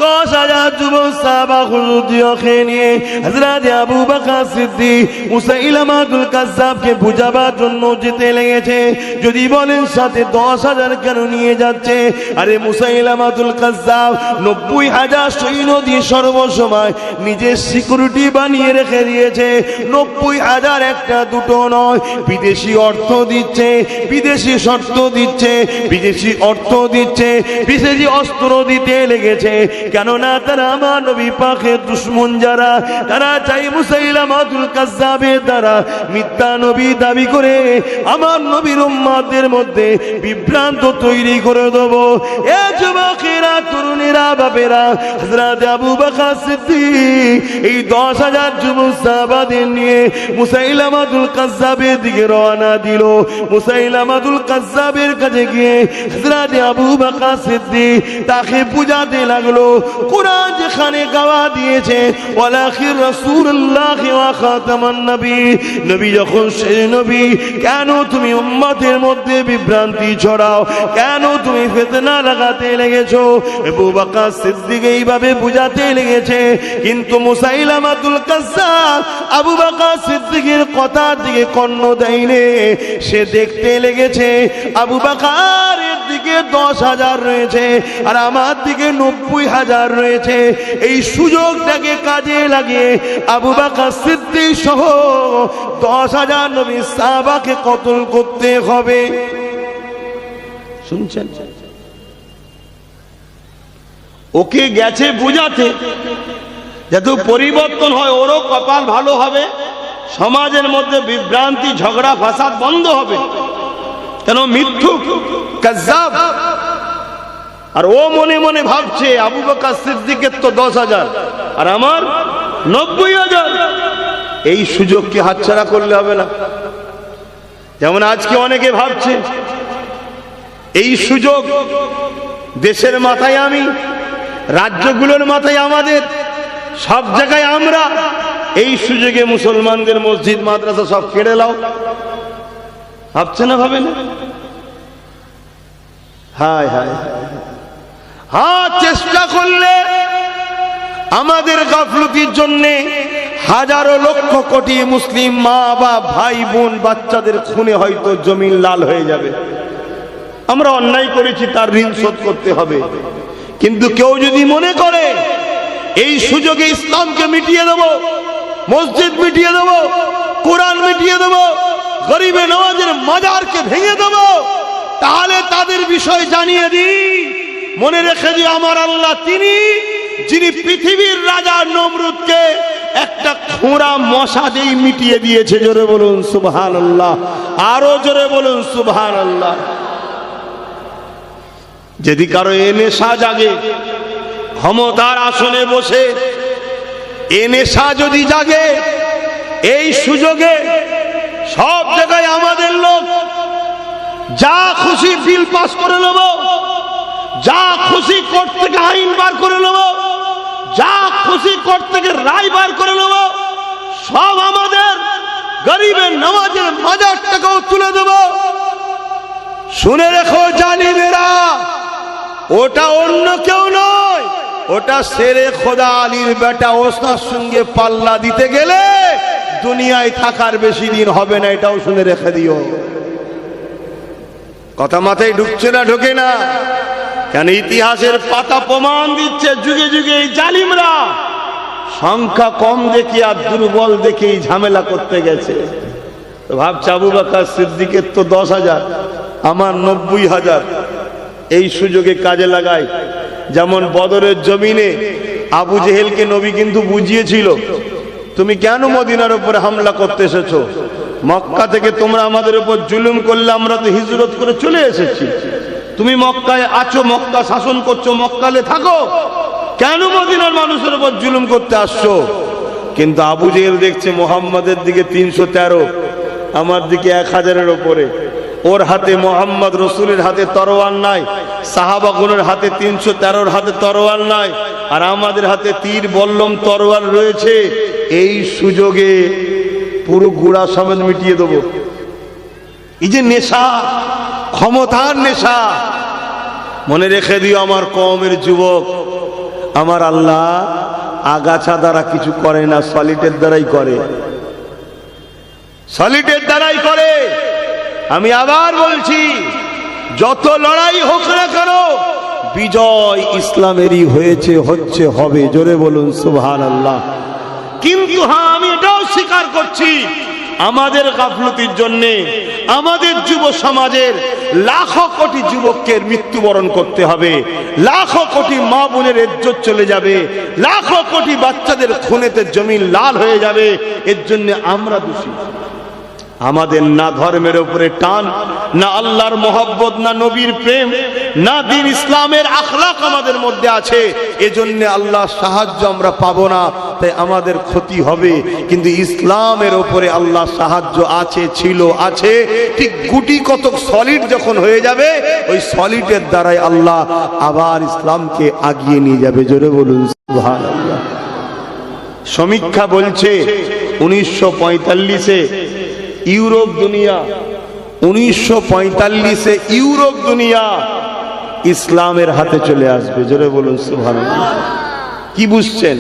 10,000 যুবক সাহাবা হুজুরকে নিয়ে হযরত আবু বকর সিদ্দিক মুসাইলামাতুল কাজ্জাবকে বুঝাবার জন্য যেতে লেগেছে। যদি বলেন সাথে 10,000 কেন নিয়ে যাচ্ছে? আরে মুসাইলামাতুল কাজ্জাব 90,000 সৈন্য দিয়ে সর্বসময় নিজের সিকিউরিটি বানিয়ে রেখে দিয়েছে। 90,000 একটা দুটো নয়, বিদেশি অর্থ দিচ্ছে, বিদেশি শর্ত দিচ্ছে, বিদেশি অর্থ দিচ্ছে, বিদেশি অস্ত্র দিতে লেগেছে। কেননা তারা আমার নবী পাকের দুশমন যারা, তারা চাই মুসাইলামাতুল কাজ্জাবের দ্বারা মিথ্যা নবী দাবি করে আমার নবীর উম্মতদের মধ্যে বিভ্রান্ত তৈরি করে দেব। এ যুবকেরা, তরুণেরা, বাপেরা, হযরত আবু বকর সিদ্দিক এই 10,000 যুবক সাহাবাদের নিয়ে মুসাইলামাতুল কাজ্জাবের দিকে রওনা দিল। মুসাইলামাতুল কাজ্জাবের কাছে গিয়ে হযরত আবু বকর সিদ্দিক তাকে বুঝাতে লাগলো, কুরআন যেখানে গাওয়া দিয়েছে ওয়ালাকির রাসূলুল্লাহ ওয়া খাতামান নবী, নবী যখন শেষ নবী, কেন তুমি উম্মতের মধ্যে বিভ্রান্তি ছড়াও? কেন তুমি ফিতনা লাগাতে লেগেছো? আবু বকর সিদ্দিক এইভাবে বুঝাতে লেগেছে। কিন্তু মুসাইলামাতুল কাজ্জাব আবু বকর সিদ্দিকের কথার দিকে কর্ণ দেয়নি। সে দেখতে লেগেছে আবু বকরের দিকে 10,000 রয়েছে আর আমার দিকে 90,000 রয়েছে। এই সুযোগটাকে কাজে লাগিয়ে আবু বকর সিদ্দিক সহ 10,000 নবী সাহাবাকে কতল করতে হবে। শুনছেন? ওকে গেছে বুঝাতে যাতে পরিবর্তন হয়, ওরও কপাল ভালো হবে, সমাজের মধ্যে বিভ্রান্তি, ঝগড়া, ফাসাদ বন্ধ হবে। কেন মিথ্যুক, কাজ্জাব। আর ও মনে মনে ভাবছে আবু বকর সিদ্দিকের তো 10,000 আর আমার 90,000। এই সুযোগকে হাতছাড়া করলে হবে না। যেমন আজকে অনেকে ভাবছে এই সুযোগ দেশের মাথায় আমি, রাজ্যগুলোর মাথায় আমাদের, সব জায়গায় আমরা, এই সুযোগে মুসলমানদের মসজিদ মাদ্রাসা সব কেড়ে লাও। ভাবছে না? ভাবে না? হায় হায়, হ্যাঁ, চেষ্টা করলে আমাদের গাফলতির জন্যে হাজারো লক্ষ কোটি মুসলিম মা বাপ, ভাই বোন, বাচ্চাদের খুনে হয়তো জমিন লাল হয়ে যাবে। আমরা অন্যায় করেছি, তার ঋণ শোধ করতে হবে। কিন্তু কেউ যদি মনে করে এই সুযোগে ইসলামকে মিটিয়ে দেব, মসজিদ মিটিয়ে দেব, কোরআন মিটিয়ে দেব, গরিবে নওয়াজের মাজারকে ভেঙে দেব, তাহলে তাদের বিষয় জানিয়ে দিই, মনে রেখে দিও আমার আল্লাহ তিনি যিনি পৃথিবীর রাজা নমরুদকে একটা খোঁড়া মশা দিয়ে মিটিয়ে দিয়েছে। জোরে বলুন সুবহানাল্লাহ, আরো জোরে বলুন সুবহানাল্লাহ। যদি কারো এ নেশা জাগে, ক্ষমতার আসনে বসে এ নেশা যদি জাগে, এই সুযোগে সব জায়গায় আমাদের লোক যা খুশি বিল পাস করে নেব, যা খুশি কোর্ট থেকে আইন বার করে নেব, যা খুশি কোর্ট থেকে রায় বার করে নেব, সব আমাদের গরিবের নওয়াজের মাজারটাকেও তুলে দেব। শুনে রেখো জালিমেরা, ওটা অন্য কেউ নয়, ওটা শেরে খোদা আলীর বেটা। ওসনার সঙ্গে পাল্লা দিতে গেলে দুনিয়ায় থাকার বেশি দিন হবে না, এটাও শুনে রেখে দিও। কথা মাথায় ঢুকছে না? ঢোকে না কেন? ইতিহাসের পাতা প্রমাণ দিচ্ছে যুগে যুগে এই জালিমরা সংখ্যা কম দেখে আর দুর্বল দেখেই ঝামেলা করতে গেছে। তো ভাবছে আবু বকর সিদ্দিকের তো 10,000, আমার 90,000। এই সুযোগে কাজে লাগায়। যেমন বদরের জমিনে আবু জেহেলকে নবী কিন্তু বুঝিয়েছিল, তুমি কেন মদিনার উপরে হামলা করতে এসেছো? মক্কা থেকে তোমরা আমাদের উপর জুলুম করলে আমরা তো হিজরত করে চলে এসেছি। তুমি মক্কায় আছো, মক্কা শাসন করছো, মক্কালে থাকো, কেন মদিনার মানুষের উপর জুলুম করতে আসছো? কিন্তু আবু জেহেল দেখছে মোহাম্মদের দিকে 313, আমার দিকে 1000-এর ওপরে। ওর হাতে, মোহাম্মদ রসুলের হাতে তরোয়াল নাই, সাহাবাগুনের হাতে 313-র হাতে তরোয়াল নাই, আর আমাদের হাতে তীর বল্লম তরোয়াল রয়েছে। এই সুযোগে পুরো গুড়া সমেত মিটিয়ে দেবো। এই যে নেশা, ক্ষমতার নেশা, মনে রেখে দিও আমার কওমের যুবক, আমার আল্লাহ আগাছা দ্বারা কিছু করে না, সলিটের দ্বারাই করে, সলিটের দ্বারাই করে। আমি আবার বলছি, যত লড়াই হোক না কেন, বিজয় ইসলামেরই হয়েছে, হচ্ছে, হবে। জোরে বলুন সুবহানাল্লাহ। কিন্তু হ্যাঁ, আমি এটাও স্বীকার করছি, আমাদের গাফলতির জন্যে আমাদের যুব সমাজের লাখো কোটি যুবককে মৃত্যুবরণ করতে হবে, লাখো কোটি মা বোনের ইজ্জত চলে যাবে, লাখো কোটি বাচ্চাদের খুনেতে জমিন লাল হয়ে যাবে। এর জন্য আমরা দোষী। আমাদের না ধর্মের উপরে টান, না আল্লাহর মহব্বত, না নবীর প্রেম, না দ্বীন ইসলামের আখলাক আমাদের মধ্যে আছে। এজন্য আল্লাহর সাহায্য আমরা পাবো না, তাই আমাদের ক্ষতি হবে। কিন্তু ইসলামের উপরে আল্লাহর সাহায্য আছে, ছিল, আছে। ঠিক গুটি কতক সলিড যখন হয়ে যাবে, ওই সলিডের দ্বারাই আল্লাহ আবার ইসলামকে আগিয়ে নিয়ে যাবে। জোরে বলুন সুবহানাল্লাহ। সমীক্ষা বলছে 1945-এ ইউরোপ দুনিয়া, 1945-এ ইউরোপ দুনিয়া ইসলামের হাতে চলে আসবে। জোরে বলুন সুবহানাল্লাহ। কি বুঝছেন?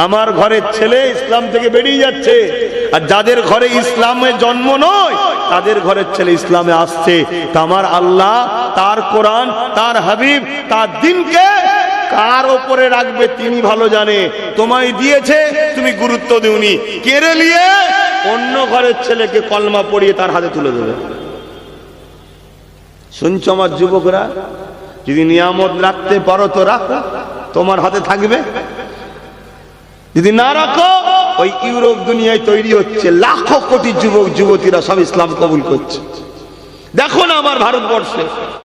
আমার ঘরের ছেলে ইসলাম থেকে বেরিয়ে যাচ্ছে, আর যাদের ঘরে ইসলামের জন্ম নয়, তাদের ঘরের ছেলে ইসলামে আসছে। তা আমার আল্লাহ তার কোরআন, তার হাবিব, তার দ্বীনকে কার ওপরে রাখবে তিনি ভালো জানে। তোমায় দিয়েছে, তুমি গুরুত্ব দিওনি, কেড়ে নিয়ে অন্য ঘরের ছেলেকে কলমা পড়িয়ে তার হাতে তুলে দেবে। শুনছো আমার যুবকরা? যদি নিয়ামত রাখতে পারো তো রাখো, তোমার হাতে থাকবে। যদি না রাখো, ওই ইউরোপ দুনিয়ায় তৈরি হচ্ছে লাখো কোটি যুবক যুবতীরা সব ইসলাম কবুল করছে। দেখো না আমার ভারতবর্ষে